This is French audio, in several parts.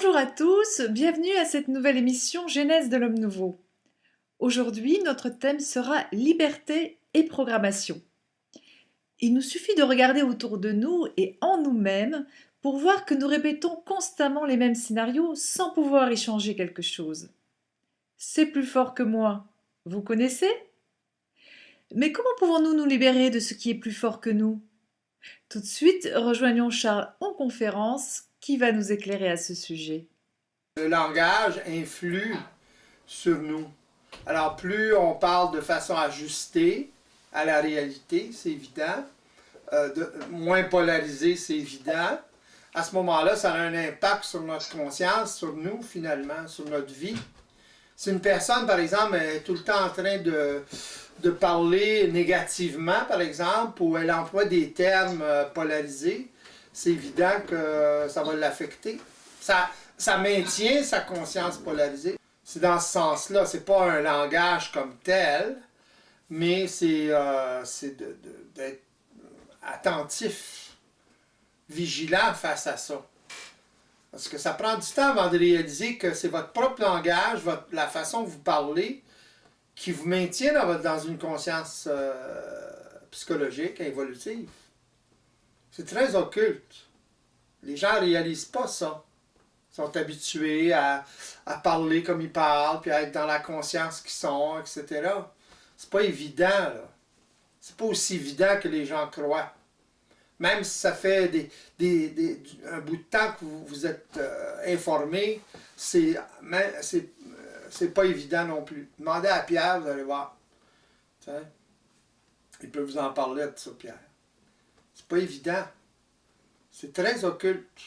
Bonjour à tous, bienvenue à cette nouvelle émission Genèse de l'Homme Nouveau. Aujourd'hui, notre thème sera liberté et programmation. Il nous suffit de regarder autour de nous et en nous-mêmes pour voir que nous répétons constamment les mêmes scénarios sans pouvoir y changer quelque chose. C'est plus fort que moi. Vous connaissez? Mais comment pouvons-nous nous libérer de ce qui est plus fort que nous? Tout de suite, rejoignons Charles en conférence qui va nous éclairer à ce sujet. Le langage influe sur nous. Alors, plus on parle de façon ajustée à la réalité, c'est évident, moins polarisé, c'est évident, à ce moment-là, ça a un impact sur notre conscience, sur nous, finalement, sur notre vie. Si une personne, par exemple, est tout le temps en train de parler négativement, par exemple, ou elle emploie des termes polarisés, c'est évident que ça va l'affecter. Ça maintient sa conscience polarisée. C'est dans ce sens-là. C'est pas un langage comme tel, mais c'est d'être attentif, vigilant face à ça. Parce que ça prend du temps avant de réaliser que c'est votre propre langage, la façon que vous parlez, qui vous maintient dans une conscience psychologique, évolutive. C'est très occulte. Les gens ne réalisent pas ça. Ils sont habitués à parler comme ils parlent, puis à être dans la conscience qu'ils sont, etc. C'est pas évident, là. C'est pas aussi évident que les gens croient. Même si ça fait un bout de temps que vous êtes informé, c'est pas évident non plus. Demandez à Pierre, vous allez voir. T'sais? Il peut vous en parler de ça, Pierre. C'est pas évident. C'est très occulte.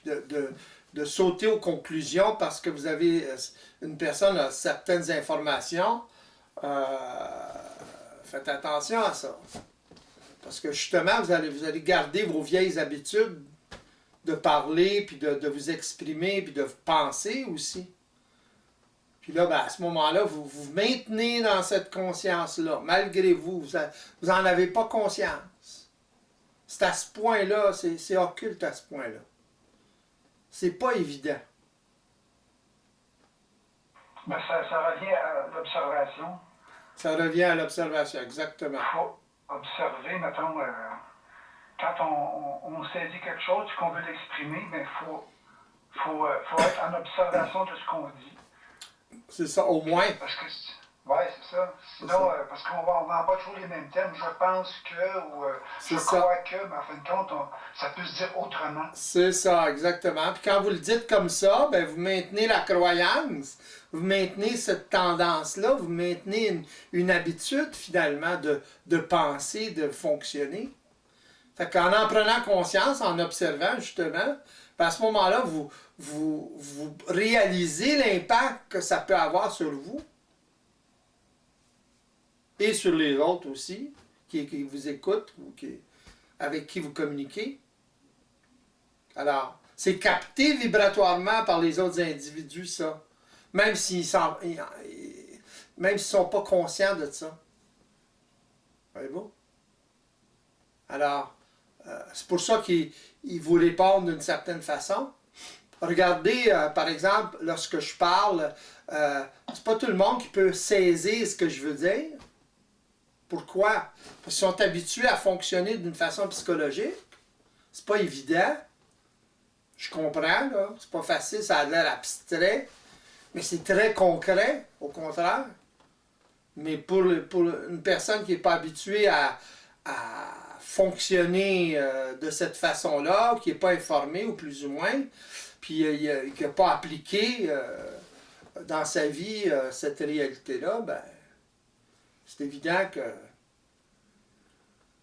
De sauter aux conclusions parce que vous avez une personne a certaines informations, faites attention à ça. Parce que justement, vous allez garder vos vieilles habitudes de parler, puis de vous exprimer, puis de penser aussi. Puis là, ben, à ce moment-là, vous vous maintenez dans cette conscience-là, malgré vous. Vous n'en avez pas conscience. C'est à ce point-là, c'est occulte à ce point-là. C'est pas évident. Ben, ça revient à l'observation. Ça revient à l'observation, exactement. Il faut observer, mettons, quand on saisit quelque chose qu'on veut l'exprimer, il faut être en observation de ce qu'on dit. C'est ça, au moins. Parce que, ouais, c'est ça. Sinon, parce qu'on n'en pas toujours les mêmes termes. Je pense que, ou je crois que, mais en fin de compte, ça peut se dire autrement. C'est ça, exactement. Puis quand vous le dites comme ça, ben, vous maintenez la croyance, vous maintenez cette tendance-là, vous maintenez une habitude, finalement, de penser, de fonctionner. Fait qu'en prenant conscience, en observant, justement, ben, à ce moment-là, vous réalisez l'impact que ça peut avoir sur vous et sur les autres aussi, qui vous écoutent ou avec qui vous communiquez. Alors, c'est capté vibratoirement par les autres individus, ça. Même s'ils ne sont pas conscients de ça. Voyez-vous? Alors, c'est pour ça qu'ils vous répondent d'une certaine façon. Regardez, par exemple, lorsque je parle, c'est pas tout le monde qui peut saisir ce que je veux dire. Pourquoi? Parce qu'ils sont habitués à fonctionner d'une façon psychologique. C'est pas évident. Je comprends, là. C'est pas facile, ça a l'air abstrait. Mais c'est très concret, au contraire. Mais pour une personne qui n'est pas habituée à fonctionner de cette façon-là, qui n'est pas informée, ou plus ou moins, puis qui n'a pas appliqué dans sa vie cette réalité-là, ben, c'est évident que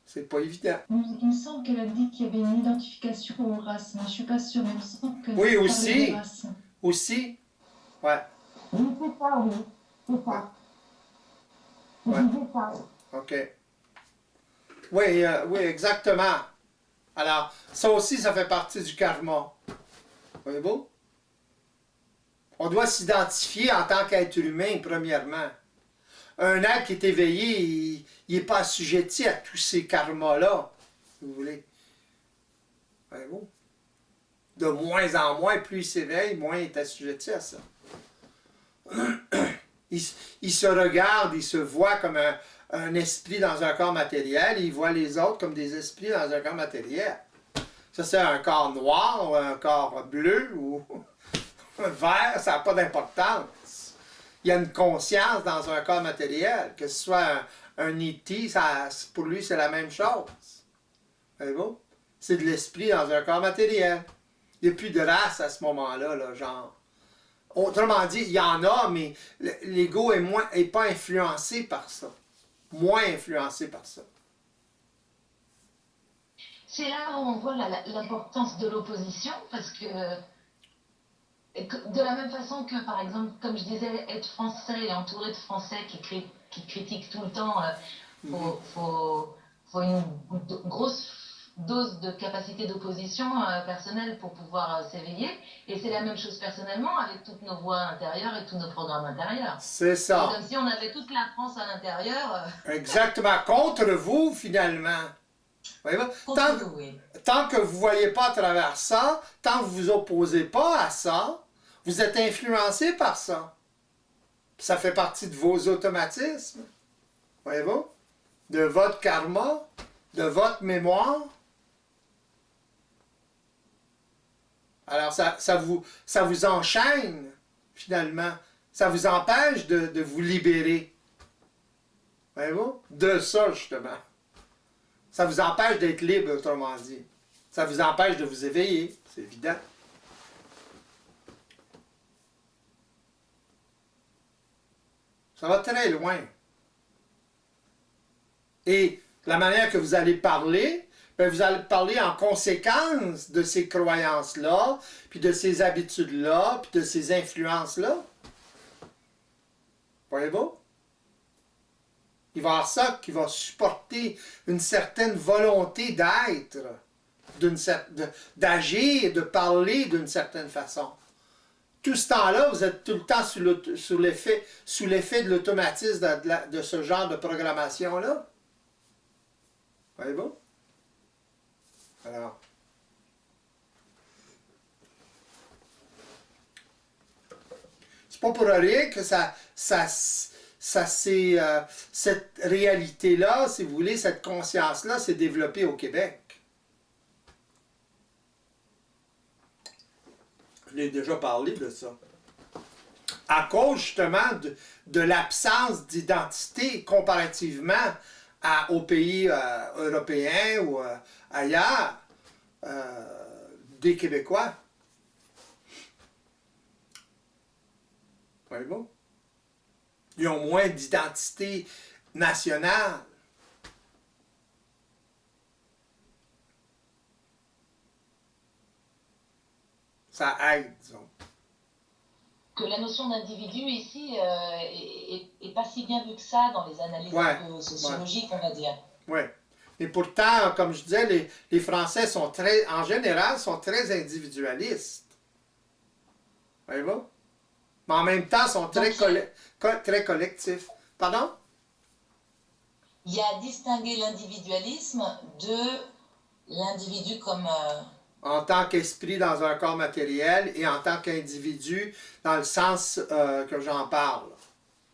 c'est pas évident. Il me semble qu'elle a dit qu'il y avait une identification aux races, mais je ne suis pas sûre, mais il me semble que oui, aussi. Races. Aussi. Ouais. Oui, c'est ça, oui. C'est ça. Ouais. C'est ça. OK. Oui, oui, exactement. Alors, ça aussi, ça fait partie du karma. Voyez-vous? On doit s'identifier en tant qu'être humain, premièrement. Un être qui est éveillé, il n'est pas assujetti à tous ces karmas-là, si vous voulez. Voyez-vous? De moins en moins, plus il s'éveille, moins il est assujetti à ça. Il se regarde, il se voit comme un esprit dans un corps matériel, et il voit les autres comme des esprits dans un corps matériel. Ça, c'est un corps noir, ou un corps bleu, ou vert, ça n'a pas d'importance. Il y a une conscience dans un corps matériel, que ce soit un E.T., pour lui, c'est la même chose. Voyez-vous? C'est de l'esprit dans un corps matériel. Il n'y a plus de race à ce moment-là, là, genre. Autrement dit, il y en a, mais l'ego est pas influencé par ça. Moins influencé par ça. C'est là où on voit l'importance de l'opposition, parce que de la même façon que, par exemple, comme je disais, être français et entouré de Français qui critiquent tout le temps, faut une grosse dose de capacité d'opposition personnelle pour pouvoir s'éveiller. Et c'est la même chose personnellement avec toutes nos voix intérieures et tous nos programmes intérieurs. C'est ça. C'est comme si on avait toute la France à l'intérieur. Exactement. Contre vous, finalement. Voyez-vous? Tant que vous ne voyez pas à travers ça, tant que vous ne vous opposez pas à ça, vous êtes influencé par ça. Ça fait partie de vos automatismes. Voyez-vous? De votre karma, de votre mémoire. Alors, ça vous enchaîne, finalement. Ça vous empêche de vous libérer. Voyez-vous? De ça, justement. Ça vous empêche d'être libre, autrement dit. Ça vous empêche de vous éveiller, c'est évident. Ça va très loin. Et la manière que vous allez parler, bien, vous allez parler en conséquence de ces croyances-là, puis de ces habitudes-là, puis de ces influences-là. Voyez-vous? Il va y avoir ça qui va supporter une certaine volonté d'être, d'agir, de parler d'une certaine façon. Tout ce temps-là, vous êtes tout le temps sous l'effet de l'automatisme de ce genre de programmation-là. Voyez-vous? Alors. C'est pas pour rien que cette réalité-là, si vous voulez, cette conscience-là s'est développée au Québec. Je l'ai déjà parlé de ça. À cause justement de l'absence d'identité comparativement aux pays européens ou ailleurs des Québécois. Voyez-vous? Ils ont moins d'identité nationale. Ça aide, disons. Que la notion d'individu ici est pas si bien vue que ça dans les analyses un peu sociologiques, on va dire. Oui. Mais pourtant, comme je disais, les Français sont en général, sont très individualistes. Voyez-vous? Mais en même temps, sont très collectifs. Pardon? Il y a à distinguer l'individualisme de l'individu comme... En tant qu'esprit dans un corps matériel et en tant qu'individu dans le sens que j'en parle.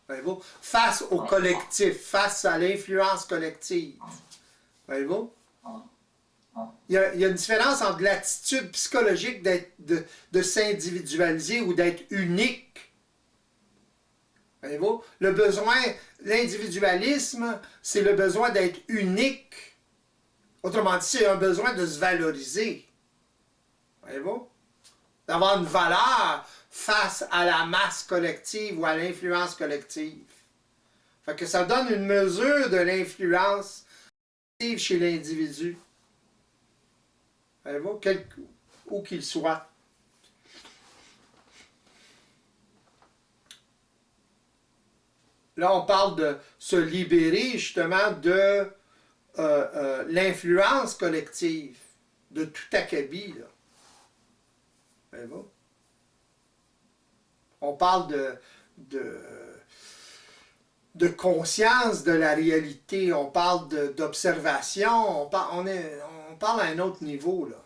Voyez-vous? Face au collectif, face à l'influence collective. Voyez-vous? Il y a une différence entre l'attitude psychologique de s'individualiser ou d'être unique. Voyez-vous? Le besoin, l'individualisme, c'est le besoin d'être unique. Autrement dit, c'est un besoin de se valoriser. Voyez-vous? D'avoir une valeur face à la masse collective ou à l'influence collective. Fait que ça donne une mesure de l'influence chez l'individu. Voyez-vous? Où qu'il soit. Là, on parle de se libérer justement de l'influence collective, de tout acabit, là. Voyez-vous? On parle de conscience de la réalité, on parle d'observation, on parle à un autre niveau, là.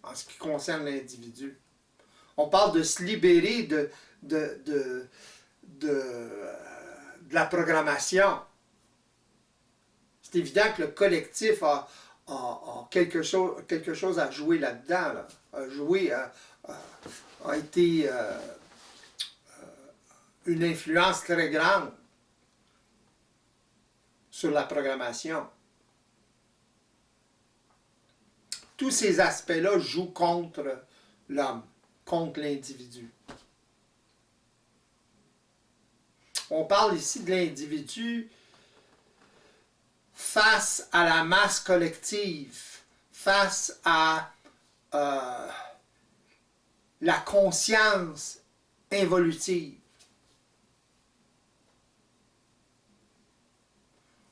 en ce qui concerne l'individu. On parle de se libérer de la programmation. C'est évident que le collectif a quelque chose à jouer là-dedans, là. A été une influence très grande sur la programmation. Tous ces aspects-là jouent contre l'homme, contre l'individu. On parle ici de l'individu face à la masse collective, face à la conscience involutive.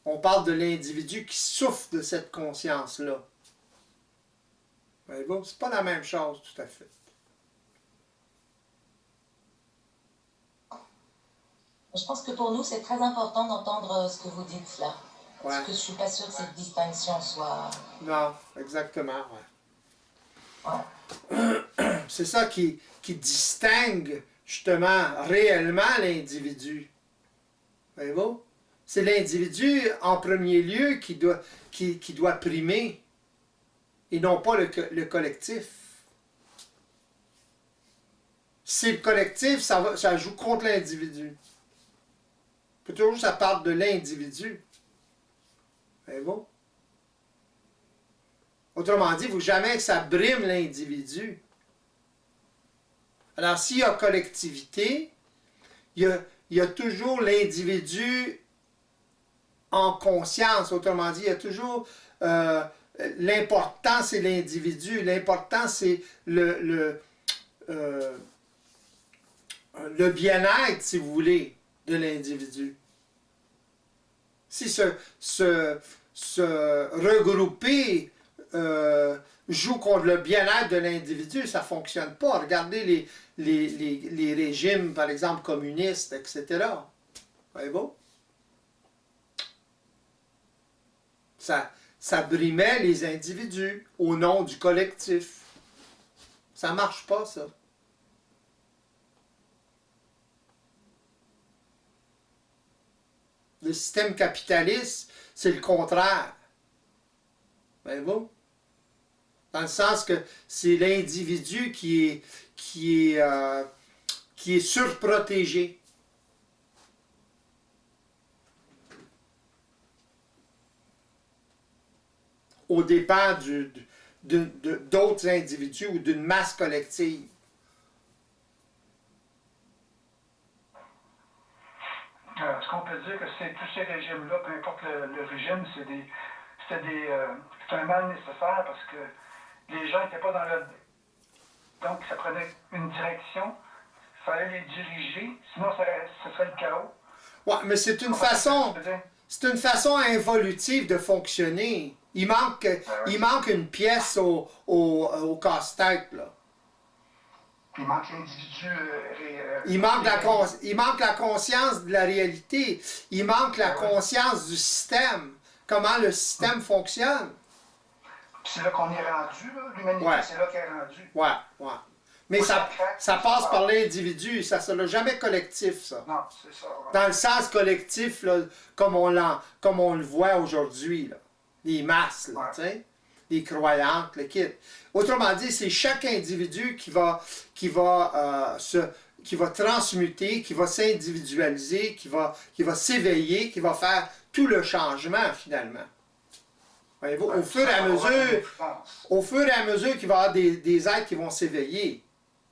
On parle de l'individu qui souffre de cette conscience-là. Voyez-vous, c'est pas la même chose tout à fait. Je pense que pour nous, c'est très important d'entendre ce que vous dites là. Ouais. Parce que je suis pas sûre que cette distinction soit... Non, exactement, ouais. Ouais. C'est ça qui distingue justement réellement l'individu. Voyez-vous? C'est l'individu en premier lieu qui doit primer et non pas le collectif. Si le collectif, ça joue contre l'individu. Toujours ça parle de l'individu. Voyez-vous? Autrement dit, il ne faut jamais que ça brime l'individu. Alors, s'il y a collectivité, il y a toujours l'individu en conscience. Autrement dit, il y a toujours l'important, c'est l'individu. L'important, c'est le bien-être, si vous voulez, de l'individu. Si se regrouper joue contre le bien-être de l'individu, ça ne fonctionne pas. Regardez les régimes, par exemple, communistes, etc. Voyez-vous? Ça brimait les individus au nom du collectif. Ça ne marche pas, ça. Le système capitaliste, c'est le contraire. Voyez-vous? Dans le sens que c'est l'individu qui est surprotégé. Au dépens d'autres individus ou d'une masse collective. Est-ce qu'on peut dire que tous ces régimes-là, peu importe le régime, c'est un mal nécessaire parce que les gens n'étaient pas dans le... Donc, ça prenait une direction, il fallait les diriger, sinon ce serait le chaos. Ouais, mais c'est une façon involutive de fonctionner. Il manque une pièce au casse-tête, là. Il manque l'individu. Il manque la conscience de la réalité. Il manque la conscience du système. Comment le système fonctionne. C'est là qu'on est rendu, là. L'humanité, Ouais. c'est là qu'elle est rendue. Ouais. Mais ça passe par l'individu. Ça ne sera jamais collectif, ça. Non, c'est ça. Ouais. Dans le sens collectif, là, comme on le voit aujourd'hui, là. Les masses, là, tu sais, les croyantes, le kit. Autrement dit, c'est chaque individu qui va transmuter, qui va s'individualiser, qui va s'éveiller, qui va faire tout le changement, finalement. Voyez-vous, au fur et à mesure qu'il va y avoir des êtres qui vont s'éveiller.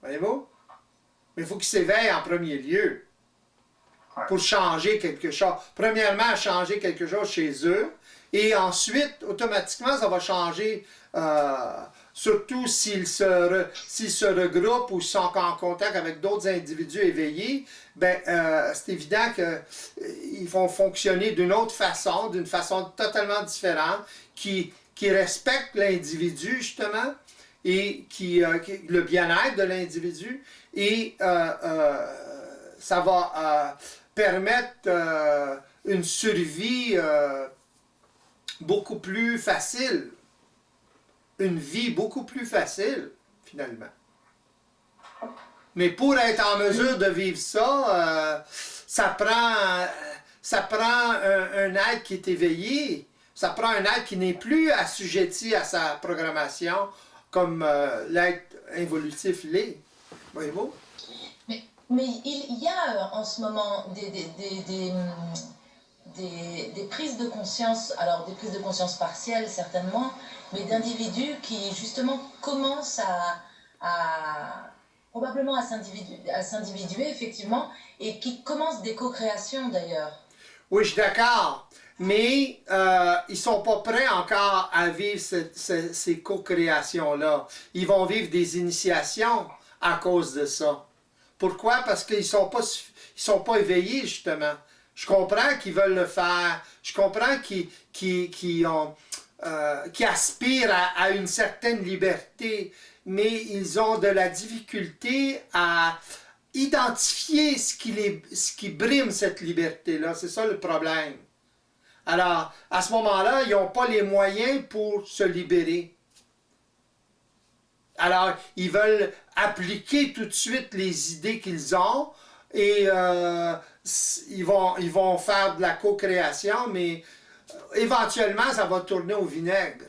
Voyez-vous? Mais il faut qu'ils s'éveillent en premier lieu pour changer quelque chose. Premièrement, changer quelque chose chez eux. Et ensuite, automatiquement, ça va changer, surtout s'ils se regroupent ou sont en contact avec d'autres individus éveillés, c'est évident qu'ils vont fonctionner d'une autre façon, d'une façon totalement différente, qui respecte l'individu, justement, et le bien-être de l'individu, et ça va permettre une survie beaucoup plus facile, une vie beaucoup plus facile, finalement. Mais pour être en mesure de vivre ça, ça prend un être qui est éveillé, ça prend un être qui n'est plus assujetti à sa programmation comme l'être involutif l'est. Voyez-vous? Mais il y a en ce moment des prises de conscience, alors des prises de conscience partielles certainement, mais d'individus qui justement commencent probablement à s'individuer effectivement, et qui commencent des co-créations d'ailleurs. Oui, je suis d'accord, mais ils ne sont pas prêts encore à vivre ces co-créations-là. Ils vont vivre des initiations à cause de ça. Pourquoi? Parce qu'ils sont pas éveillés, justement. Je comprends qu'ils veulent le faire. Je comprends qu'ils aspirent à une certaine liberté, mais ils ont de la difficulté à identifier ce qui brime cette liberté-là. C'est ça le problème. Alors, à ce moment-là, ils n'ont pas les moyens pour se libérer. Alors, ils veulent appliquer tout de suite les idées qu'ils ont et ils vont faire de la co-création, mais éventuellement, ça va tourner au vinaigre.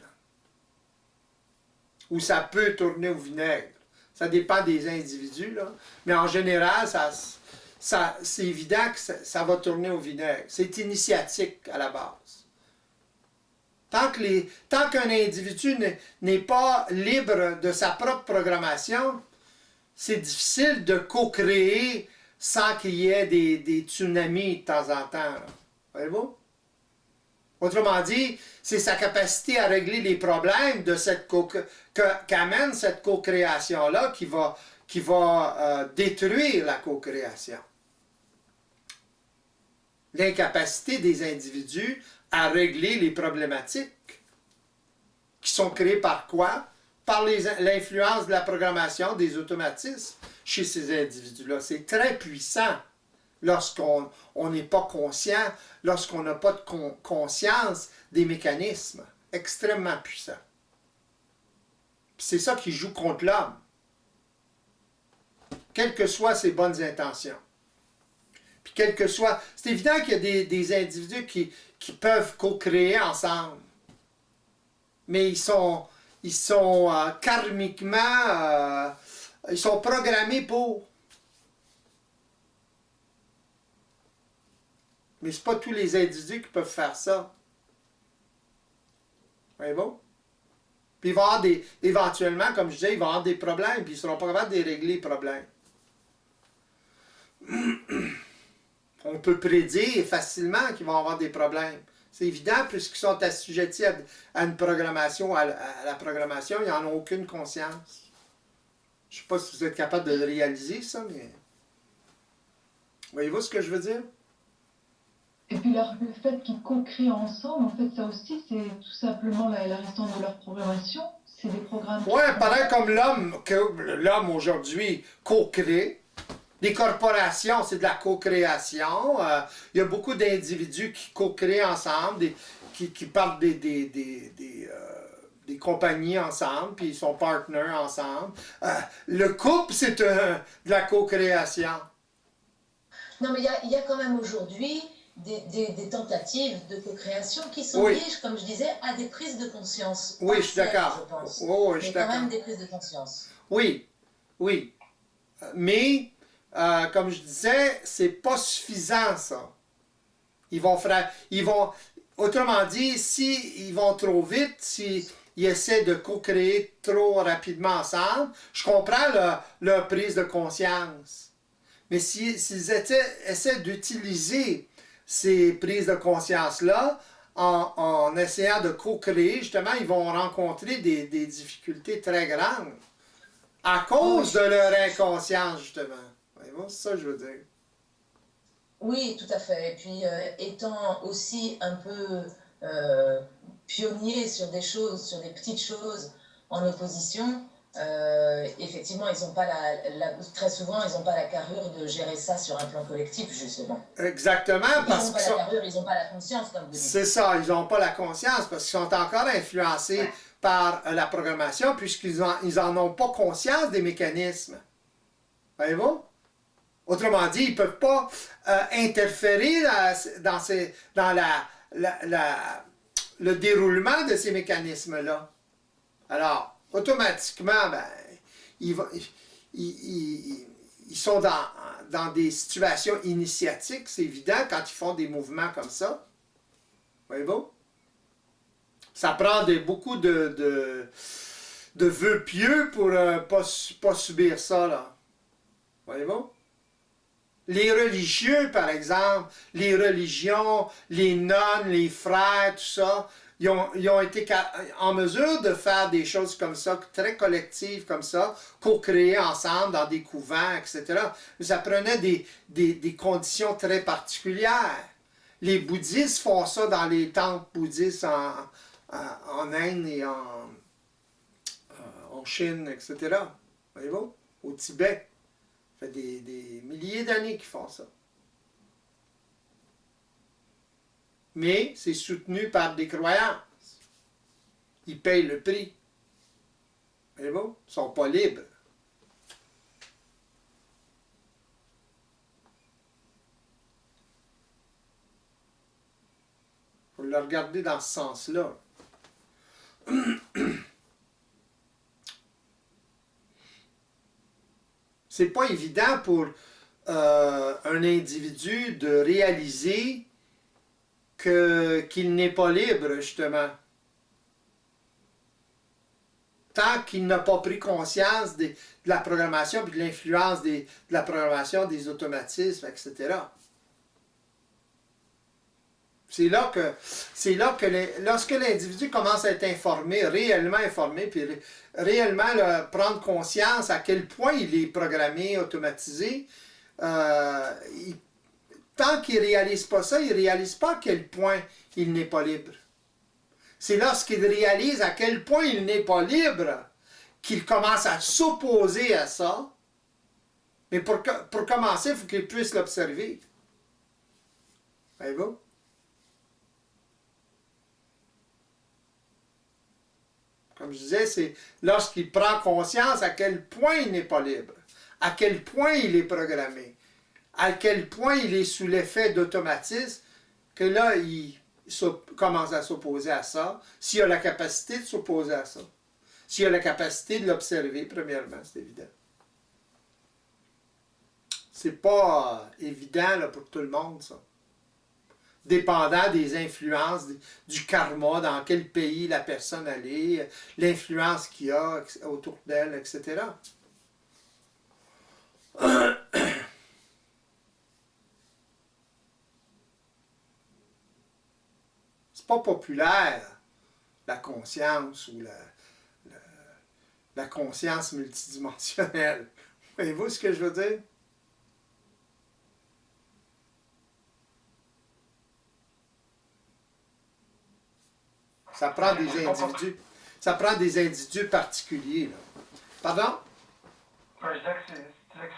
Ou ça peut tourner au vinaigre. Ça dépend des individus, là. Mais en général, c'est évident que ça va tourner au vinaigre. C'est initiatique à la base. Tant qu'un individu n'est pas libre de sa propre programmation, c'est difficile de co-créer sans qu'il y ait des tsunamis de temps en temps. Voyez-vous? Autrement dit, c'est sa capacité à régler les problèmes de qu'amène cette co-création-là qui va détruire la co-création. L'incapacité des individus à régler les problématiques qui sont créées par quoi? Par l'influence de la programmation des automatismes chez ces individus-là. C'est très puissant lorsqu'on n'est pas conscient, lorsqu'on n'a pas de conscience des mécanismes. Extrêmement puissant. C'est ça qui joue contre l'homme. Quelles que soient ses bonnes intentions. Puis quel que soit... C'est évident qu'il y a des individus qui peuvent co-créer ensemble. Mais ils sont karmiquement... ils sont programmés pour. Mais ce n'est pas tous les individus qui peuvent faire ça. Voyez-vous? Puis il va y avoir éventuellement, comme je disais, il va y avoir des problèmes, puis ils ne seront pas capables de régler les problèmes. On peut prédire facilement qu'ils vont avoir des problèmes. C'est évident, puisqu'ils sont assujettis à une programmation, à la programmation, ils n'en ont aucune conscience. Je ne sais pas si vous êtes capable de le réaliser, ça, mais... Voyez-vous ce que je veux dire? Et puis le fait qu'ils co-créent ensemble, en fait, ça aussi, c'est tout simplement la restante de leur programmation. C'est des programmes... Oui, pareil comme l'homme aujourd'hui co-crée. Les corporations, c'est de la co-création. Il y a beaucoup d'individus qui co-créent ensemble, qui partent des compagnies ensemble, puis ils sont partners ensemble. Le couple, c'est de la co-création. Non, mais il y a quand même aujourd'hui des tentatives de co-création qui sont liées, comme je disais, à des prises de conscience. Oui, je suis d'accord. Je pense. Oui, je suis d'accord. Mais quand même des prises de conscience. Oui, oui. Mais... comme je disais, c'est pas suffisant, ça. Autrement dit, s'ils vont trop vite, s'ils essaient de co-créer trop rapidement ensemble, je comprends leur prise de conscience. Mais s'ils essaient d'utiliser ces prises de conscience-là, en essayant de co-créer, justement, ils vont rencontrer des difficultés très grandes à cause de leur inconscience, justement. C'est ça que je veux dire. Oui, tout à fait. Et puis, étant aussi un peu pionnier sur des choses, sur des petites choses en opposition, effectivement, ils n'ont pas très souvent, ils n'ont pas la carrure de gérer ça sur un plan collectif, justement. Exactement. Ils n'ont pas la carrure, ils n'ont pas la conscience, comme vous dites. C'est ça, ils n'ont pas la conscience parce qu'ils sont encore influencés par la programmation puisqu'ils en ont pas conscience des mécanismes. Voyez-vous? Autrement dit, ils ne peuvent pas interférer dans le déroulement de ces mécanismes-là. Alors, automatiquement, ben, ils sont dans des situations initiatiques, c'est évident, quand ils font des mouvements comme ça. Voyez-vous? Ça prend beaucoup de vœux pieux pour pas subir ça, là. Voyez-vous? Les religieux, par exemple, les religions, les nonnes, les frères, tout ça, ils ont été en mesure de faire des choses comme ça, très collectives comme ça, co-créer ensemble dans des couvents, etc. Mais ça prenait des conditions très particulières. Les bouddhistes font ça dans les temples bouddhistes en Inde et en Chine, etc. Voyez-vous? Au Tibet. Ça fait des milliers d'années qu'ils font ça. Mais c'est soutenu par des croyances. Ils payent le prix. Voyez-vous? Ils ne sont pas libres. Il faut le regarder dans ce sens-là. C'est pas évident pour un individu de réaliser qu'il n'est pas libre, justement. Tant qu'il n'a pas pris conscience de la programmation et de l'influence de la programmation, des automatismes, etc. C'est là que lorsque l'individu commence à être informé, réellement informé, puis réellement prendre conscience à quel point il est programmé, automatisé, tant qu'il ne réalise pas ça, il ne réalise pas à quel point il n'est pas libre. C'est lorsqu'il réalise à quel point il n'est pas libre qu'il commence à s'opposer à ça. Mais pour commencer, il faut qu'il puisse l'observer. Voyez-vous? Comme je disais, c'est lorsqu'il prend conscience à quel point il n'est pas libre, à quel point il est programmé, à quel point il est sous l'effet d'automatisme, que là, il commence à s'opposer à ça, s'il a la capacité de s'opposer à ça, s'il a la capacité de l'observer, premièrement, c'est évident. C'est pas évident là, pour tout le monde, ça. Dépendant des influences, du karma, dans quel pays la personne allait, l'influence qu'il y a autour d'elle, etc. C'est pas populaire, la conscience ou la conscience multidimensionnelle. Voyez-vous ce que je veux dire? Ça prend des individus. Ça prend des individus particuliers. Là. Pardon? Je disais que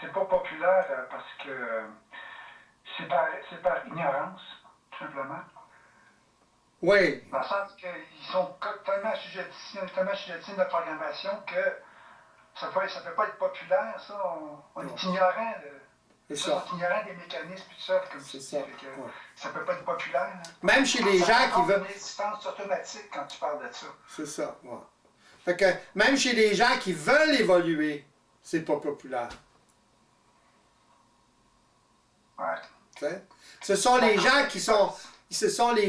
c'est pas populaire parce que c'est par ignorance, tout simplement. Oui. Dans le sens qu'ils sont tellement assujettis à la programmation que ça peut pas être populaire, ça. On est ignorant on est ignorant des mécanismes et tout ça. C'est ça. Ouais. Ça peut pas être populaire. Hein. Même chez les gens qui veulent. C'est une existence automatique quand tu parles de ça. C'est ça, ouais. Fait que même chez les gens qui veulent évoluer, c'est pas populaire. Ouais. T'sais? Ce sont les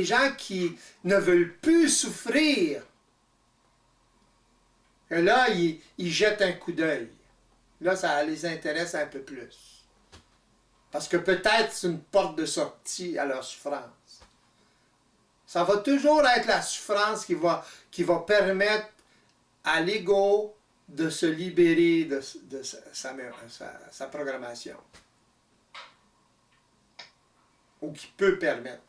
gens qui ne veulent plus souffrir. Et là, ils jettent un coup d'œil. Là, ça les intéresse un peu plus. Parce que peut-être c'est une porte de sortie à leur souffrance. Ça va toujours être la souffrance qui va permettre à l'ego de se libérer de sa programmation. Ou qui peut permettre.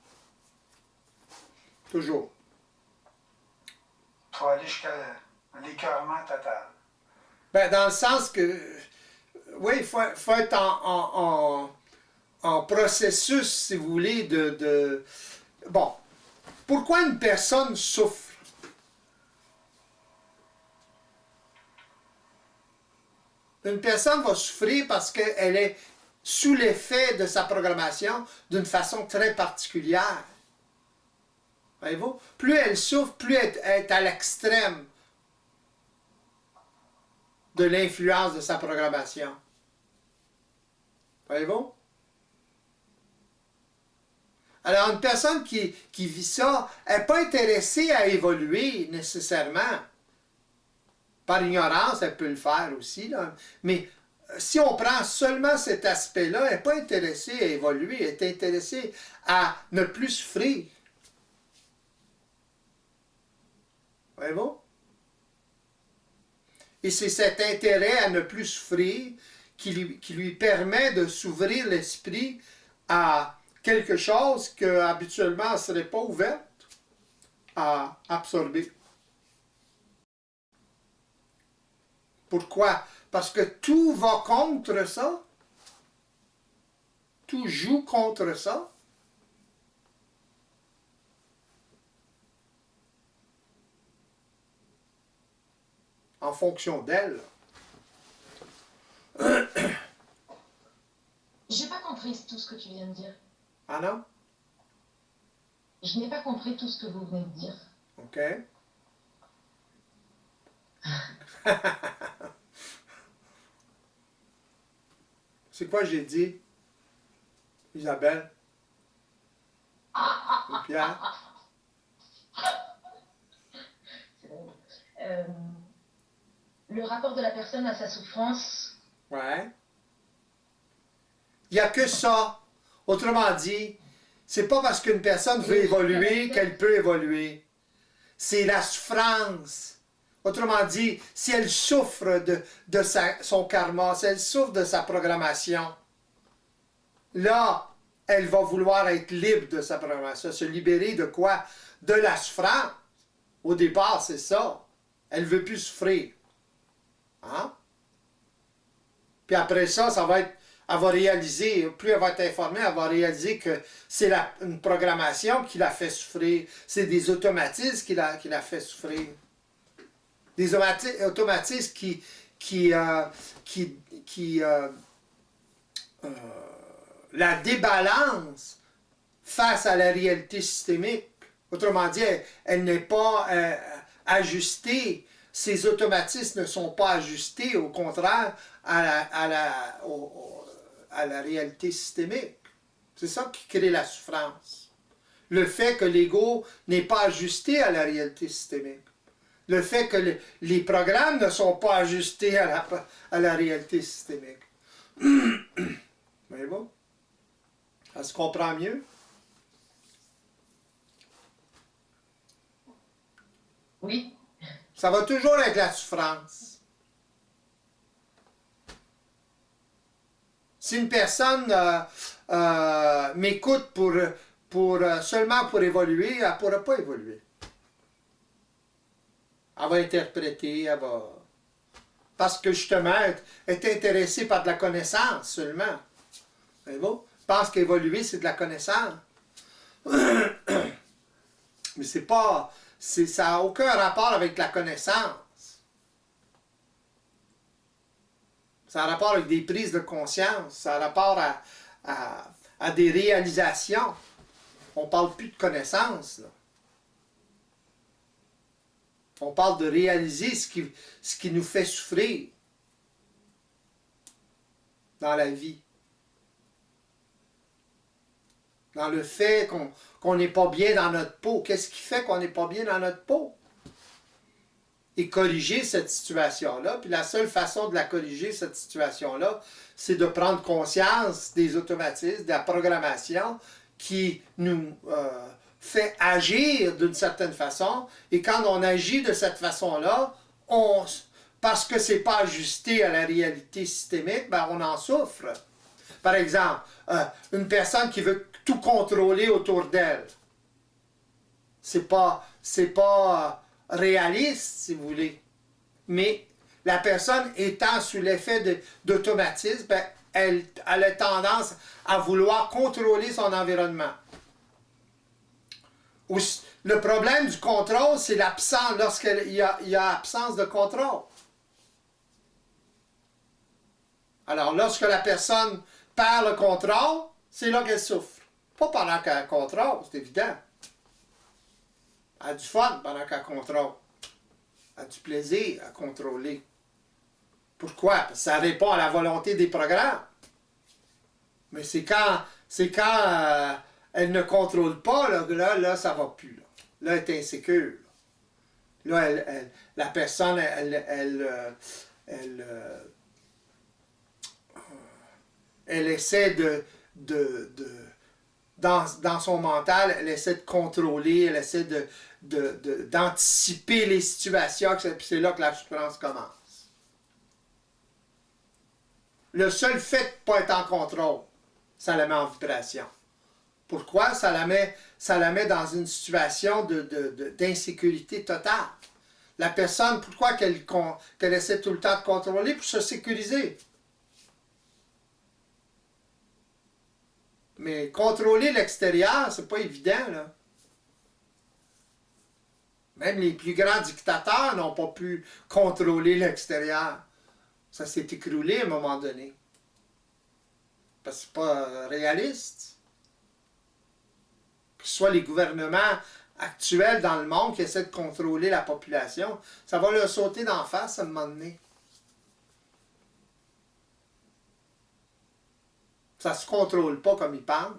Toujours. Il faut aller jusqu'à l'écœurement total. Ben, dans le sens que, oui, il faut être en processus, si vous voulez, Bon, pourquoi une personne souffre? Une personne va souffrir parce qu'elle est sous l'effet de sa programmation d'une façon très particulière. Voyez-vous? Plus elle souffre, plus elle est à l'extrême de l'influence de sa programmation. Voyez-vous? Alors, une personne qui vit ça, elle n'est pas intéressée à évoluer nécessairement. Par ignorance, elle peut le faire aussi, là. Mais si on prend seulement cet aspect-là, elle n'est pas intéressée à évoluer, elle est intéressée à ne plus souffrir. Voyez-vous? Et c'est cet intérêt à ne plus souffrir qui lui permet de s'ouvrir l'esprit à quelque chose que habituellement elle ne serait pas ouverte à absorber. Pourquoi? Parce que tout va contre ça. Tout joue contre ça. En fonction d'elle. J'ai pas compris tout ce que tu viens de dire. Ah non? Je n'ai pas compris tout ce que vous venez de dire. OK. C'est quoi j'ai dit, Isabelle? Ou Pierre? Le rapport de la personne à sa souffrance. Ouais. Il n'y a que ça. Autrement dit, c'est pas parce qu'une personne veut évoluer qu'elle peut évoluer. C'est la souffrance. Autrement dit, si elle souffre de son karma, si elle souffre de sa programmation, là, elle va vouloir être libre de sa programmation. Se libérer de quoi? De la souffrance. Au départ, c'est ça. Elle ne veut plus souffrir. Hein? Puis après ça, elle va réaliser, plus elle va être informée, elle va réaliser que c'est une programmation qui l'a fait souffrir. C'est des automatismes qui l'a fait souffrir. Des automatismes qui la débalancent face à la réalité systémique. Autrement dit, elle n'est pas ajustée. Ces automatismes ne sont pas ajustés, au contraire, à la réalité systémique. C'est ça qui crée la souffrance. Le fait que l'ego n'est pas ajusté à la réalité systémique. Le fait que les programmes ne sont pas ajustés à la réalité systémique. Voyez-vous? Ça se comprend mieux? Oui. Ça va toujours avec la souffrance. Si une personne m'écoute seulement pour évoluer, elle ne pourra pas évoluer. Elle va interpréter, parce que justement, elle est intéressée par de la connaissance seulement. Voyez-vous? Elle pense qu'évoluer, c'est de la connaissance. Mais c'est pas... ça n'a aucun rapport avec la connaissance. Ça a rapport avec des prises de conscience. Ça a rapport à des réalisations. On ne parle plus de connaissance, là. On parle de réaliser ce qui nous fait souffrir dans la vie. Dans le fait qu'on n'est pas bien dans notre peau. Qu'est-ce qui fait qu'on n'est pas bien dans notre peau? Et corriger cette situation-là. Puis la seule façon de la corriger, cette situation-là, c'est de prendre conscience des automatismes, de la programmation qui nous fait agir d'une certaine façon. Et quand on agit de cette façon-là, parce que ce n'est pas ajusté à la réalité systémique, ben on en souffre. Par exemple, une personne qui veut tout contrôler autour d'elle. C'est pas réaliste, si vous voulez. Mais la personne étant sous l'effet d'automatisme, ben, elle a tendance à vouloir contrôler son environnement. Le problème du contrôle, c'est l'absence, lorsqu'il y a absence de contrôle. Alors, lorsque la personne perd le contrôle, c'est là qu'elle souffre. Pas pendant qu'elle contrôle, c'est évident. Elle a du fun pendant qu'elle contrôle. Elle a du plaisir à contrôler. Pourquoi? Parce que ça répond à la volonté des programmes. Mais c'est quand elle ne contrôle pas, là, ça va plus. Là, elle est insécure. Là, la personne, elle essaie dans son mental, elle essaie de contrôler, elle essaie d'anticiper les situations, puis c'est là que la souffrance commence. Le seul fait de ne pas être en contrôle, ça la met en vibration. Pourquoi? Ça la met dans une situation d'insécurité totale. La personne, pourquoi qu'elle essaie tout le temps de contrôler? Pour se sécuriser. Mais contrôler l'extérieur, c'est pas évident, là. Même les plus grands dictateurs n'ont pas pu contrôler l'extérieur. Ça s'est écroulé à un moment donné. Parce que c'est pas réaliste. Que ce soit les gouvernements actuels dans le monde qui essaient de contrôler la population, ça va leur sauter d'en face à un moment donné. Ça ne se contrôle pas comme ils pensent.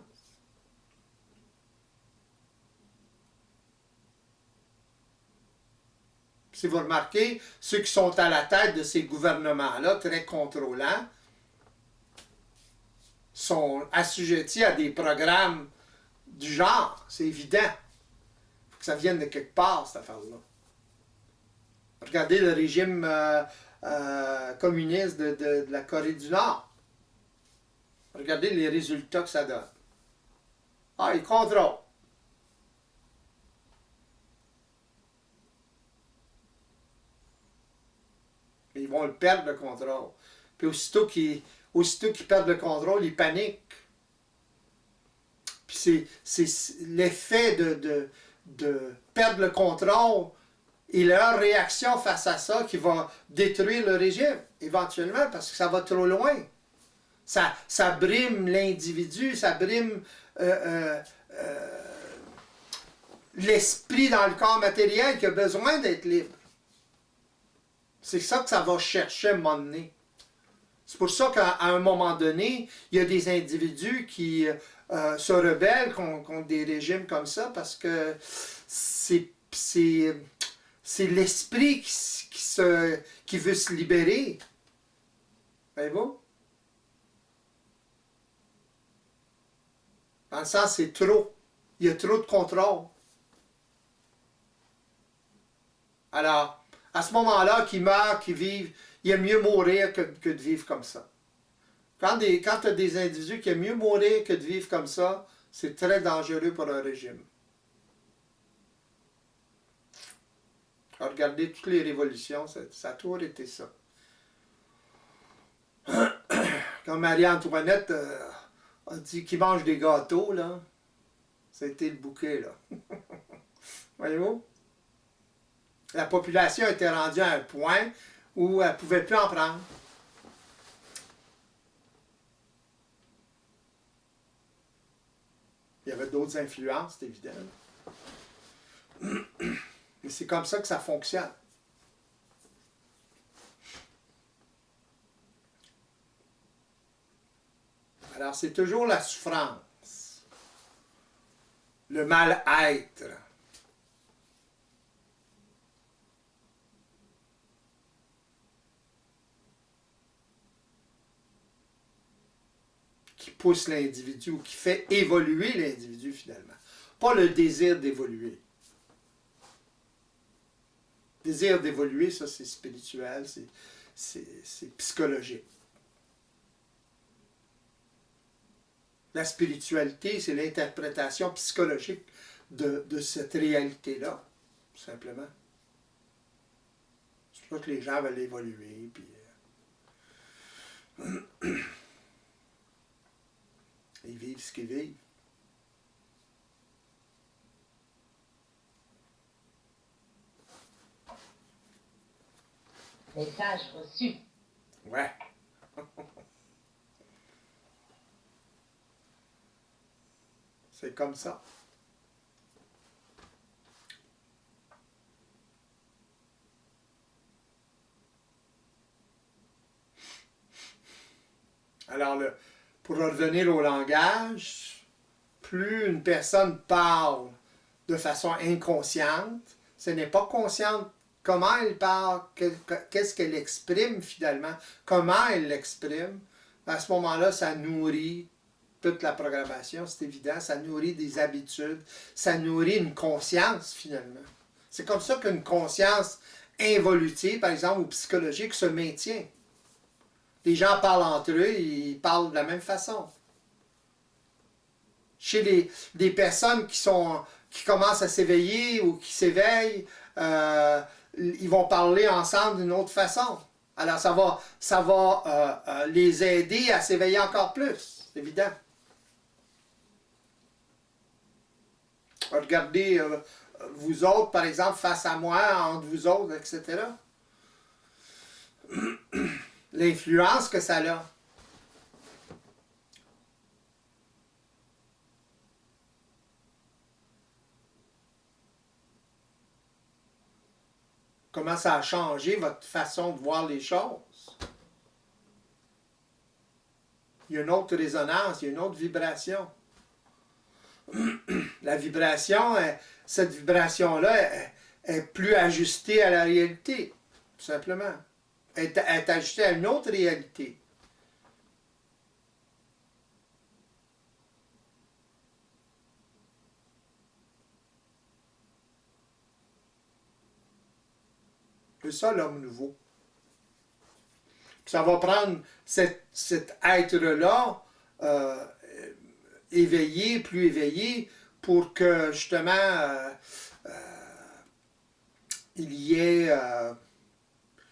Si vous remarquez, ceux qui sont à la tête de ces gouvernements-là, très contrôlants, sont assujettis à des programmes du genre. C'est évident. Il faut que ça vienne de quelque part, cette affaire-là. Regardez le régime communiste de la Corée du Nord. Regardez les résultats que ça donne. Ah, ils contrôlent. Ils vont le perdre, le contrôle. Puis aussitôt qu'ils perdent le contrôle, ils paniquent. Puis c'est l'effet de perdre le contrôle et leur réaction face à ça qui va détruire le régime, éventuellement, parce que ça va trop loin. Ça brime l'individu, ça brime l'esprit dans le corps matériel qui a besoin d'être libre. C'est ça que ça va chercher à un moment donné. C'est pour ça qu'à un moment donné, il y a des individus qui se rebellent contre des régimes comme ça parce que c'est l'esprit qui veut se libérer. Voyez-vous? Dans le sens, c'est trop. Il y a trop de contrôle. Alors, à ce moment-là, qu'ils meurent, qu'ils vivent, il y a mieux mourir que de vivre comme ça. Quand tu as des individus qui aiment mieux mourir que de vivre comme ça, c'est très dangereux pour un régime. Alors, regardez toutes les révolutions, ça a toujours été ça. Quand Marie-Antoinette a dit qu'il mange des gâteaux, là, ça a été le bouquet, là. Voyez-vous? La population était rendue à un point où elle ne pouvait plus en prendre. Il y avait d'autres influences, c'est évident. Mais c'est comme ça que ça fonctionne. Alors, c'est toujours la souffrance, le mal-être. Qui pousse l'individu ou qui fait évoluer l'individu finalement. Pas le désir d'évoluer. Le désir d'évoluer, ça c'est spirituel, c'est psychologique. La spiritualité, c'est l'interprétation psychologique de cette réalité-là, tout simplement. C'est pour ça que les gens veulent évoluer, puis... ils vivent ce qu'ils vivent. Message reçu. Ouais. C'est comme ça. Alors, pour revenir au langage, plus une personne parle de façon inconsciente, ce n'est pas consciente comment elle parle, qu'est-ce qu'elle exprime finalement, comment elle l'exprime. À ce moment-là, ça nourrit toute la programmation, c'est évident, ça nourrit des habitudes, ça nourrit une conscience finalement. C'est comme ça qu'une conscience involutive, par exemple, ou psychologique, se maintient. Les gens parlent entre eux, ils parlent de la même façon. Chez des personnes qui commencent à s'éveiller ou qui s'éveillent, ils vont parler ensemble d'une autre façon. Alors ça va les aider à s'éveiller encore plus, c'est évident. Regardez vous autres, par exemple, face à moi, entre vous autres, etc. L'influence que ça a. Comment ça a changé votre façon de voir les choses. Il y a une autre résonance, il y a une autre vibration. La vibration, cette vibration-là est plus ajustée à la réalité, tout simplement. Elle est ajustée à une autre réalité. C'est ça l'homme nouveau. Ça va prendre cet être-là, éveillé, plus éveillé, pour que justement il y ait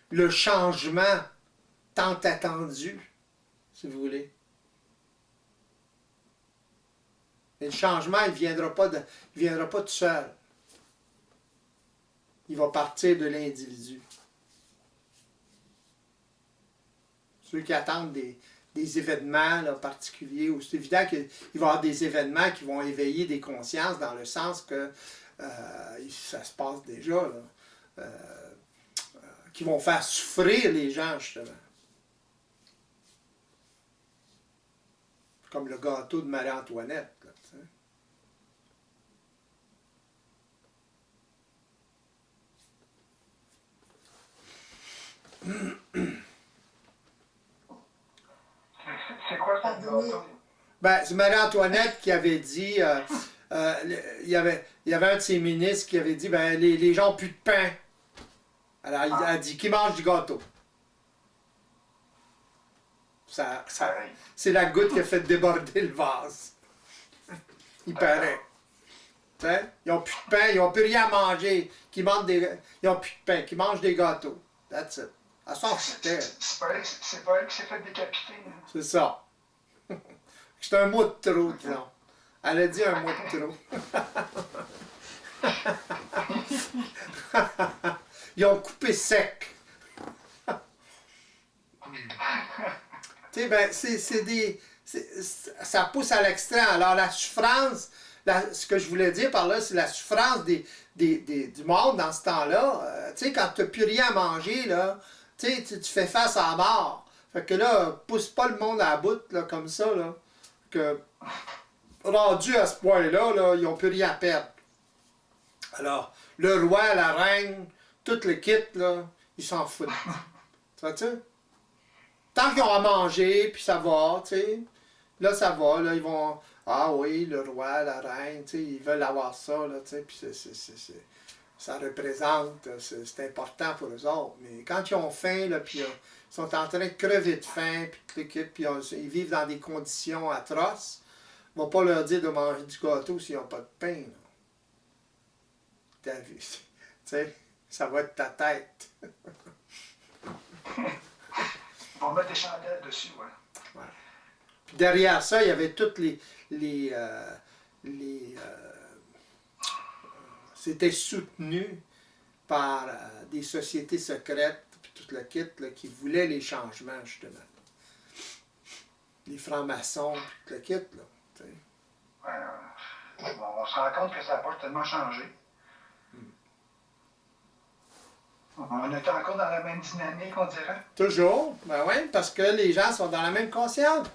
le changement tant attendu, si vous voulez. Et le changement, il ne viendra pas tout seul. Il va partir de l'individu. Ceux qui attendent des événements là, particuliers, c'est évident qu'il va y avoir des événements qui vont éveiller des consciences dans le sens que ça se passe déjà, là, qui vont faire souffrir les gens, justement. Comme le gâteau de Marie-Antoinette. Là, c'est quoi ça, gâteau? Ben, c'est Marie-Antoinette qui avait dit, il y avait un de ses ministres qui avait dit, ben, les gens n'ont plus de pain. Alors, il a dit, qui mange du gâteau? C'est la goutte qui a fait déborder le vase. Il paraît. T'sais? Ils n'ont plus de pain, ils n'ont plus rien à manger. Ils n'ont plus de pain, qui mangent des gâteaux. That's it. À ça, c'était. C'est pas elle qui s'est fait décapiter. Hein. C'est ça. C'est un mot de trop, disons. Elle a dit un mot de trop. Ils ont coupé sec. Tu sais, ben, ça pousse à l'extrême. Alors, la souffrance, ce que je voulais dire par là, c'est la souffrance du monde dans ce temps-là. Tu sais, quand tu n'as plus rien à manger, là, tu fais face à la mort. Fait que là, pousse pas le monde à la bout, là, comme ça, là. Que, rendu à ce point-là, là, ils n'ont plus rien à perdre. Alors, le roi, la reine, tout le kit, là, ils s'en foutent. Tu vois-tu? Tant qu'ils ont à manger, puis ça va, tu sais. Là, ça va, là, ils vont... Ah oui, le roi, la reine, tu sais, ils veulent avoir ça, là, tu sais, puis ça représente, c'est important pour eux autres. Mais quand ils ont faim, là, puis ils sont en train de crever de faim, puis ils vivent dans des conditions atroces, on ne va pas leur dire de manger du gâteau s'ils n'ont pas de pain, là. T'as vu? Tu sais, ça va être ta tête. On va mettre des chandelles dessus, ouais. Ouais. Puis derrière ça, il y avait toutes c'était soutenu par des sociétés secrètes, puis tout le kit, là, qui voulaient les changements, justement. Les francs-maçons, puis tout le kit, là. Tu sais. Ouais. on se rend compte que ça n'a pas tellement changé. On est encore dans la même dynamique, on dirait. Toujours, ben oui, parce que les gens sont dans la même conscience.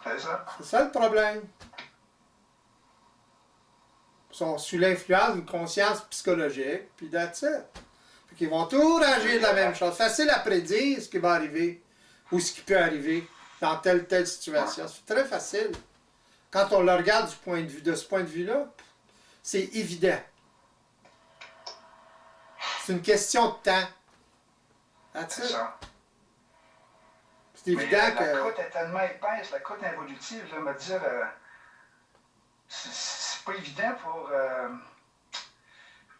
C'est ça. C'est ça le problème. Ils sont sous l'influence d'une conscience psychologique, puis that's it. Fait qu'ils vont tout agir de la même chose. Facile à prédire ce qui va arriver, ou ce qui peut arriver dans telle situation. C'est très facile. Quand on le regarde du point de vue, de ce point de vue-là, c'est évident. C'est une question de temps. That's C'est it. ça. C'est Mais évident la que... croûte est tellement épaisse, la croûte involutive, là, me dire, c'est pas évident pour, comment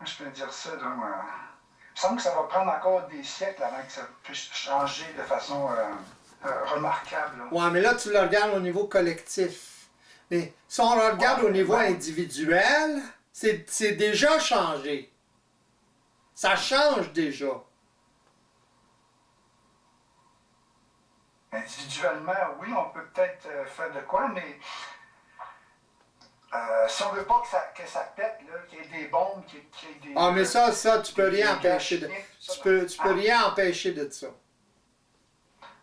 je peux dire ça, donc, il me semble que ça va prendre encore des siècles avant que ça puisse changer de façon remarquable. Là. Ouais, mais là, tu le regardes au niveau collectif. Mais si on le regarde au niveau individuel, c'est déjà changé. Ça change déjà. Individuellement, oui, on peut peut-être faire de quoi, mais si on veut pas que ça pète, qu'il y ait des bombes, qu'il y ait des... Ah, mais ça, tu peux rien empêcher de... Tu peux rien empêcher de ça.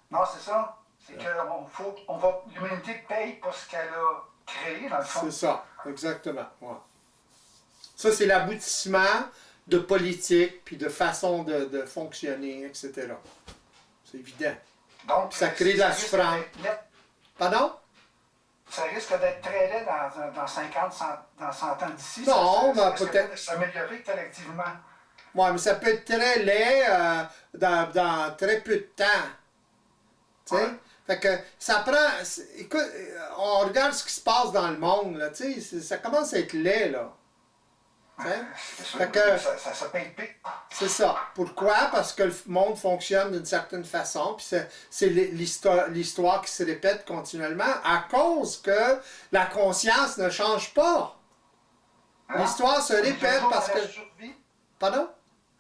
Non, c'est ça. C'est que l'humanité paye pour ce qu'elle a créé, dans le fond. C'est ça, exactement. Ouais. Ça, c'est l'aboutissement de politique, puis de façon de fonctionner, etc. C'est évident. Donc, Ça crée de la souffrance. Pardon? Ça risque d'être très laid dans 50, 100 ans d'ici. Non, ça ben, risque peut-être... de s'améliorer collectivement. Ouais, mais ça peut être très laid dans très peu de temps. Tu sais? Ouais. Fait que ça prend... Écoute, on regarde ce qui se passe dans le monde, là, tu sais, ça commence à être laid, là. C'est sûr, Fait que- ça paye pique. C'est ça. Pourquoi? Parce que le monde fonctionne d'une certaine façon, puis c'est l'histoire qui se répète continuellement à cause que la conscience ne change pas. Hein? L'histoire se On est répète toujours parce dans la que... survie. Pardon?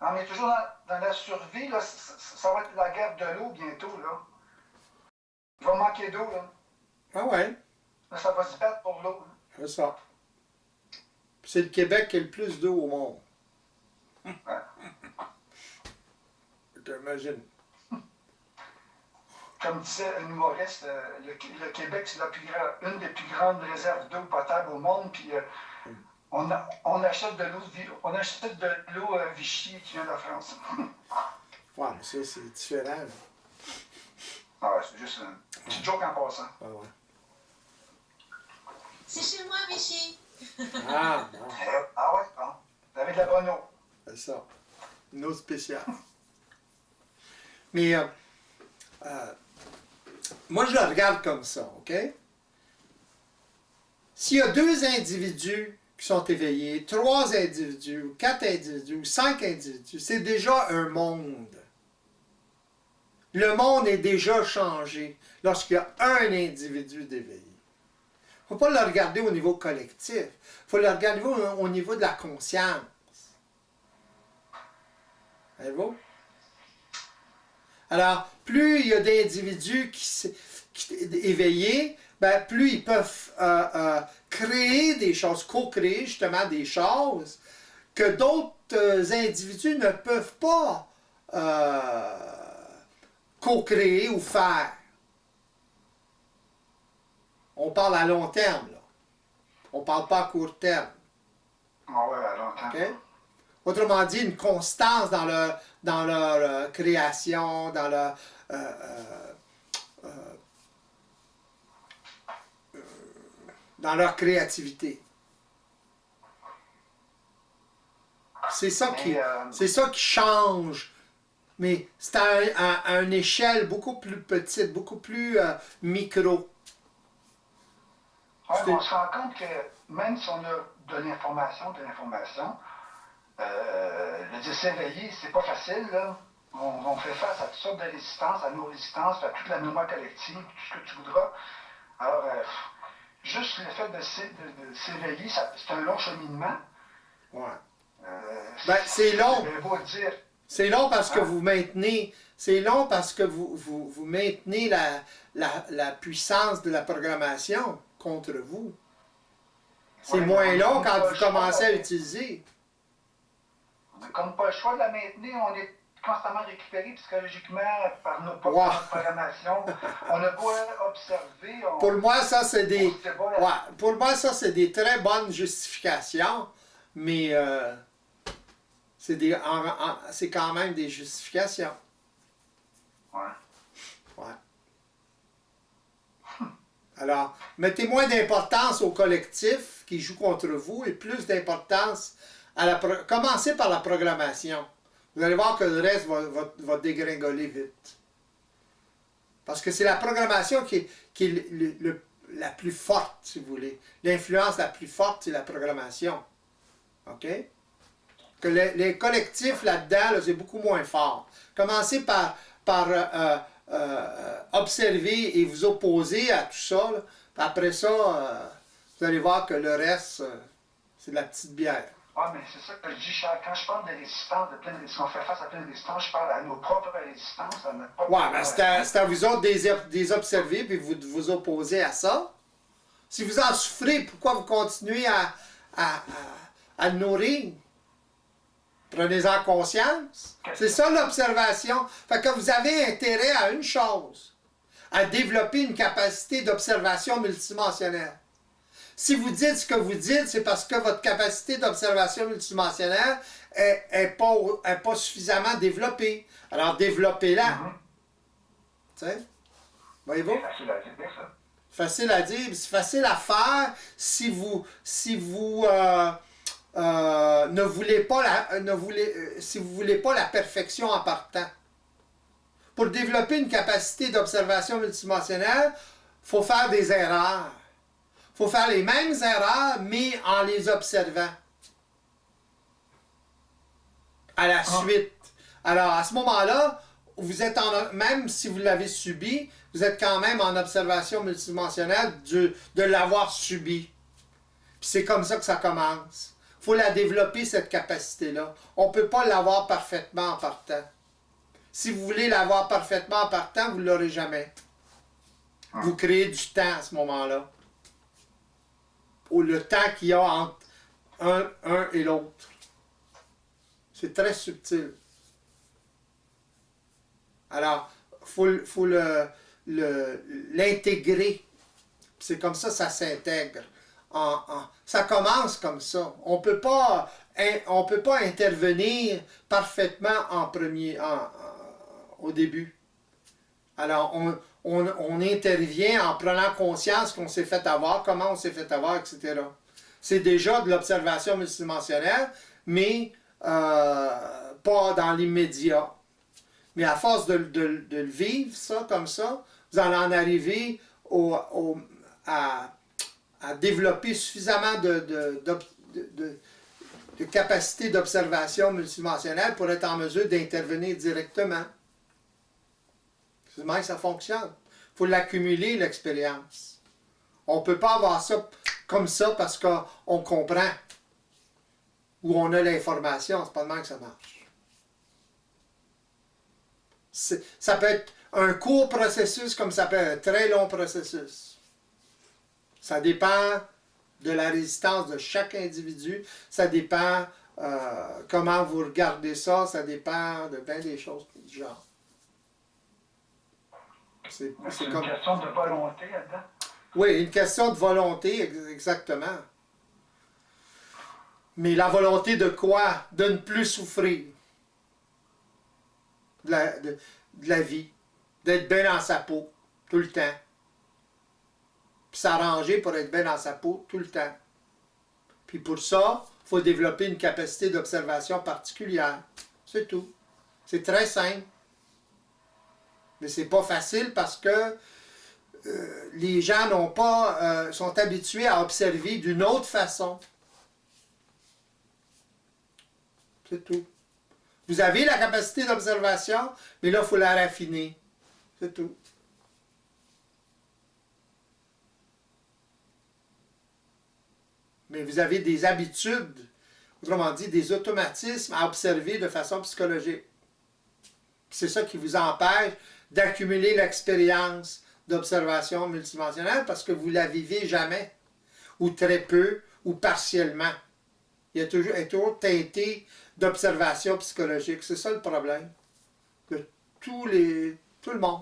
On est toujours dans la survie, là. Ça va être la guerre de l'eau bientôt, là. Il va manquer d'eau, là. Ah ouais, Là, ça va se battre pour l'eau. Là. c'est ça. Puis c'est le Québec qui a le plus d'eau au monde. T'imagines? Comme disait un humoriste, le Québec, c'est une des plus grandes réserves d'eau potable au monde, puis on achète de l'eau Vichy qui vient de la France. Ouais, mais ça, c'est différent. Là. Ah ouais, c'est juste un petit joke en passant. Ah ouais. C'est chez moi, Vichy. Ah, bon, Ah ouais, bon. Vous avez de la bonne eau. c'est ça. Une eau spéciale. Mais moi, je le regarde comme ça, OK? S'il y a 2 individus qui sont éveillés, 3 individus, 4 individus, 5 individus, c'est déjà un monde. Le monde est déjà changé lorsqu'il y a un individu d'éveillé. Il ne faut pas le regarder au niveau collectif. Il faut le regarder au niveau de la conscience. Voyez-vous? Alors, plus il y a d'individus qui éveillés, ben, plus ils peuvent créer des choses, co-créer justement des choses que d'autres individus ne peuvent pas co-créer ou faire. On parle à long terme, là. On ne parle pas à court terme. Ah ouais, à longtemps. OK? Autrement dit, une constance dans leur création, dans leur créativité. C'est ça qui change. Mais c'est à une échelle beaucoup plus petite, beaucoup plus micro. Ouais, mais on se rend compte que même si on a de l'information, de s'éveiller, c'est pas facile, là. On fait face à toutes sortes de résistances, à nos résistances, à toute la mémoire collective, tout ce que tu voudras. Alors, juste le fait de s'éveiller, c'est un long cheminement. Ouais. Ben, c'est long. C'est beau dire. C'est long parce que vous maintenez. C'est long parce que vous maintenez la puissance de la programmation contre vous. C'est moins long quand vous commencez à utiliser. On n'a comme pas le choix de la maintenir. On est constamment récupéré psychologiquement par notre programmation. On a beau observer. Pour moi, ça, c'est des. on se débat Pour moi, ça, c'est des très bonnes justifications, mais c'est quand même des justifications. Ouais. Ouais. Alors, mettez moins d'importance au collectif qui joue contre vous et plus d'importance à la... Commencez par la programmation. Vous allez voir que le reste va dégringoler vite. Parce que c'est la programmation qui est la plus forte, si vous voulez. L'influence la plus forte, c'est la programmation. OK? Que les collectifs là-dedans, là, c'est beaucoup moins fort. Commencez par observer et vous opposer à tout ça. Là. Après ça, vous allez voir que le reste, c'est de la petite bière. Ah, mais c'est ça que je dis, Charles. Quand je parle de résistance, on fait face à plein de résistance, je parle à nos propres résistances, à notre propre... Ouais, mais c'est à vous autres des observer puis vous opposer à ça. Si vous en souffrez, pourquoi vous continuez à le nourrir? Prenez-en conscience. C'est ça l'observation. Fait que vous avez intérêt à une chose, à développer une capacité d'observation multidimensionnelle. Si vous dites ce que vous dites, c'est parce que votre capacité d'observation multidimensionnelle n'est pas suffisamment développée. Alors développez-la. Tu sais? Voyez-vous? C'est facile à dire, ça. Facile à dire, c'est facile à faire si vous ne voulez pas si vous voulez pas la perfection en partant. Pour développer une capacité d'observation multidimensionnelle, il faut faire des erreurs. Il faut faire les mêmes erreurs, mais en les observant. À la suite. Alors, à ce moment-là, vous êtes même si vous l'avez subi, vous êtes quand même en observation multidimensionnelle de l'avoir subi. Puis c'est comme ça que ça commence. Il faut la développer, cette capacité-là. On ne peut pas l'avoir parfaitement en partant. Si vous voulez l'avoir parfaitement en partant, vous ne l'aurez jamais. Vous créez du temps à ce moment-là. Ou le temps qu'il y a entre un et l'autre. C'est très subtil. Alors, il faut l'intégrer. C'est comme ça ça s'intègre. Ça commence comme ça. On peut pas intervenir parfaitement au début. Alors, on intervient en prenant conscience qu'on s'est fait avoir, comment on s'est fait avoir, etc. C'est déjà de l'observation multidimensionnelle, mais pas dans l'immédiat. Mais à force de le vivre, ça, comme ça, vous allez en arriver à développer suffisamment de capacité d'observation multidimensionnelle pour être en mesure d'intervenir directement. C'est comment ça fonctionne. Il faut l'accumuler, l'expérience. On ne peut pas avoir ça comme ça parce qu'on comprend ou on a l'information. C'est pas de même que ça marche. Ça peut être un court processus comme ça peut être un très long processus. Ça dépend de la résistance de chaque individu. Ça dépend comment vous regardez ça. Ça dépend de bien des choses du genre. C'est une question de volonté là-dedans. Oui, une question de volonté, exactement. Mais la volonté de quoi? De ne plus souffrir de la vie. D'être bien dans sa peau, tout le temps. Puis s'arranger pour être bien dans sa peau, tout le temps. Puis pour ça, il faut développer une capacité d'observation particulière. C'est tout. C'est très simple. Mais c'est pas facile parce que les gens sont habitués à observer d'une autre façon. C'est tout. Vous avez la capacité d'observation, mais là, il faut la raffiner. C'est tout. Mais vous avez des habitudes, autrement dit, des automatismes à observer de façon psychologique. C'est ça qui vous empêche d'accumuler l'expérience d'observation multidimensionnelle parce que vous ne la vivez jamais, ou très peu, ou partiellement. Il est toujours teinté d'observation psychologique. C'est ça le problème de tout le monde.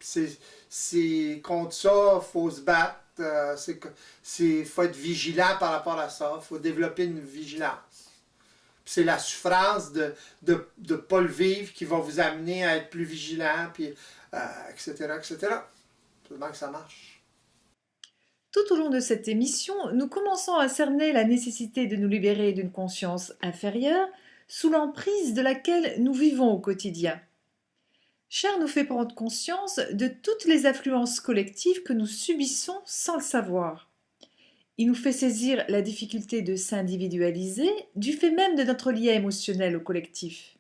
C'est contre ça, il faut se battre. Faut être vigilant par rapport à ça. Il faut développer une vigilance. C'est la souffrance de ne pas le vivre qui va vous amener à être plus vigilant, puis, etc., etc. C'est vraiment que ça marche. Tout au long de cette émission, nous commençons à cerner la nécessité de nous libérer d'une conscience inférieure sous l'emprise de laquelle nous vivons au quotidien. Cher nous fait prendre conscience de toutes les influences collectives que nous subissons sans le savoir. Il nous fait saisir la difficulté de s'individualiser du fait même de notre lien émotionnel au collectif.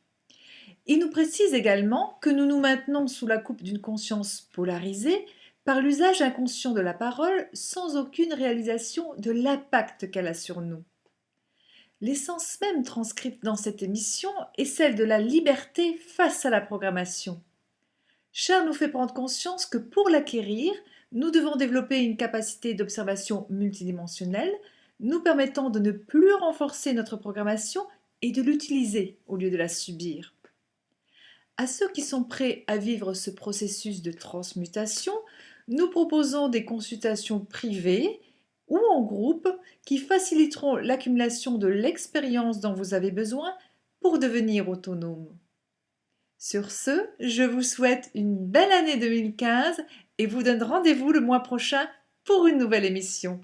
Il nous précise également que nous nous maintenons sous la coupe d'une conscience polarisée par l'usage inconscient de la parole sans aucune réalisation de l'impact qu'elle a sur nous. L'essence même transcrite dans cette émission est celle de la liberté face à la programmation. Charles nous fait prendre conscience que pour l'acquérir, nous devons développer une capacité d'observation multidimensionnelle nous permettant de ne plus renforcer notre programmation et de l'utiliser au lieu de la subir. À ceux qui sont prêts à vivre ce processus de transmutation, nous proposons des consultations privées ou en groupe qui faciliteront l'accumulation de l'expérience dont vous avez besoin pour devenir autonome. Sur ce, je vous souhaite une belle année 2015 et vous donne rendez-vous le mois prochain pour une nouvelle émission.